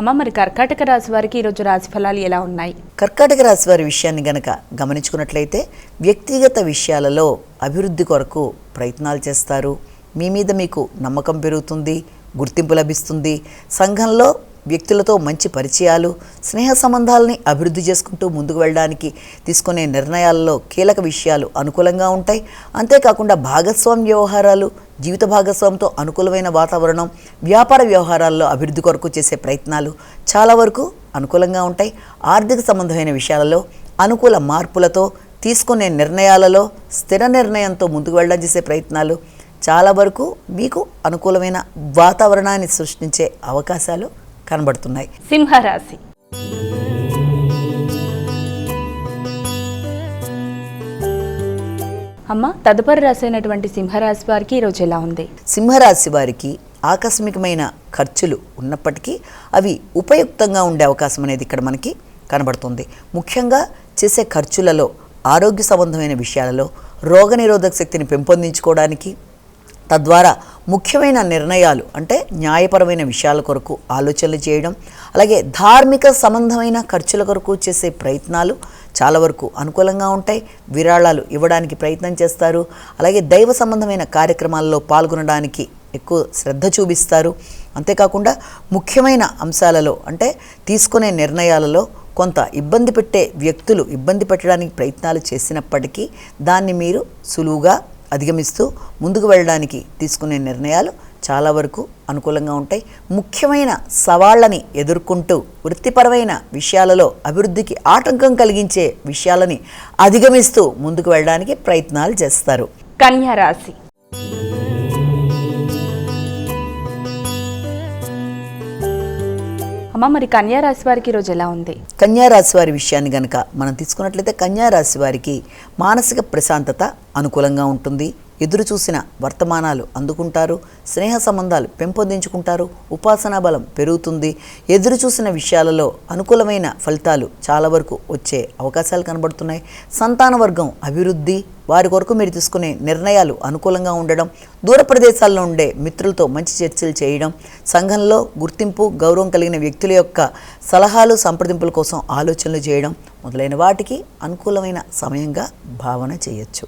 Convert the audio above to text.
అమ్మ, మరి కర్కాటక రాశి వారికి ఈరోజు రాశి ఫలాలు ఎలా ఉన్నాయి? కర్కాటక రాశి వారి విషయాన్ని గనక గమనించుకున్నట్లయితే వ్యక్తిగత విషయాలలో అభివృద్ధి కొరకు ప్రయత్నాలు చేస్తారు. మీ మీద మీకు నమ్మకం పెరుగుతుంది, గుర్తింపు లభిస్తుంది. సంఘంలో వ్యక్తులతో మంచి పరిచయాలు, స్నేహ సంబంధాలని అభివృద్ధి చేసుకుంటూ ముందుకు వెళ్ళడానికి తీసుకునే నిర్ణయాల్లో కీలక విషయాలు అనుకూలంగా ఉంటాయి. అంతేకాకుండా భాగస్వామ్య వ్యవహారాలు, జీవిత భాగస్వామితో అనుకూలమైన వాతావరణం, వ్యాపార వ్యవహారాల్లో అభివృద్ధి కొరకు చేసే ప్రయత్నాలు చాలా వరకు అనుకూలంగా ఉంటాయి. ఆర్థిక సంబంధమైన విషయాలలో అనుకూల మార్పులతో తీసుకునే నిర్ణయాలలో స్థిర నిర్ణయంతో ముందుకు వెళ్ళడం చేసే ప్రయత్నాలు చాలా వరకు మీకు అనుకూలమైన వాతావరణాన్ని సృష్టించే అవకాశాలు కనబడుతున్నాయి. సింహరాశి. అమ్మ, తదుపరి రాశి అయినటువంటి సింహరాశి వారికి ఈరోజు ఎలా ఉంది? సింహరాశి వారికి ఆకస్మికమైన ఖర్చులు ఉన్నప్పటికీ అవి ఉపయుక్తంగా ఉండే అవకాశం అనేది ఇక్కడ మనకి కనబడుతుంది. ముఖ్యంగా చేసే ఖర్చులలో ఆరోగ్య సంబంధమైన విషయాలలో రోగనిరోధక శక్తిని పెంపొందించుకోవడానికి, తద్వారా ముఖ్యమైన నిర్ణయాలు అంటే న్యాయపరమైన విషయాల కొరకు ఆలోచనలు చేయడం, అలాగే ధార్మిక సంబంధమైన ఖర్చుల కొరకు చేసే ప్రయత్నాలు చాలా వరకు అనుకూలంగా ఉంటాయి. విరాళాలు ఇవ్వడానికి ప్రయత్నం చేస్తారు. అలాగే దైవ సంబంధమైన కార్యక్రమాల్లో పాల్గొనడానికి ఎక్కువ శ్రద్ధ చూపిస్తారు. అంతేకాకుండా ముఖ్యమైన అంశాలలో అంటే తీసుకునే నిర్ణయాలలో కొంత ఇబ్బంది పెట్టే వ్యక్తులు ఇబ్బంది పెట్టడానికి ప్రయత్నాలు చేసినప్పటికీ దాన్ని మీరు సులువుగా అధిగమిస్తూ ముందుకు వెళ్ళడానికి తీసుకునే నిర్ణయాలు చాలా వరకు అనుకూలంగా ఉంటాయి. ముఖ్యమైన సవాళ్ళని ఎదుర్కొంటూ వృత్తిపరమైన విషయాలలో అభివృద్ధికి ఆటంకం కలిగించే విషయాలని అధిగమిస్తూ ముందుకు వెళ్ళడానికి ప్రయత్నాలు చేస్తారు. కన్యా రాశి. అమ్మ, మరి కన్యా రాశి వారికి ఈరోజు ఎలా ఉంది? కన్యా రాశి వారి విషయాన్ని కనుక మనం తీసుకున్నట్లయితే కన్యా రాశి వారికి మానసిక ప్రశాంతత అనుకూలంగా ఉంటుంది. ఎదురు చూసిన వర్తమానాలు అందుకుంటారు. స్నేహ సంబంధాలు పెంపొందించుకుంటారు. ఉపాసనా బలం పెరుగుతుంది. ఎదురు చూసిన విషయాలలో అనుకూలమైన ఫలితాలు చాలా వరకు వచ్చే అవకాశాలు కనబడుతున్నాయి. సంతాన వర్గం అభివృద్ధి, వారి కొరకు మీరు తీసుకునే నిర్ణయాలు అనుకూలంగా ఉండడం, దూర ప్రదేశాల్లో ఉండే మిత్రులతో మంచి చర్చలు చేయడం, సంఘంలో గుర్తింపు గౌరవం కలిగిన వ్యక్తుల యొక్క సలహాలు సంప్రదింపుల కోసం ఆలోచనలు చేయడం మొదలైన వాటికి అనుకూలమైన సమయంగా భావన చేయొచ్చు.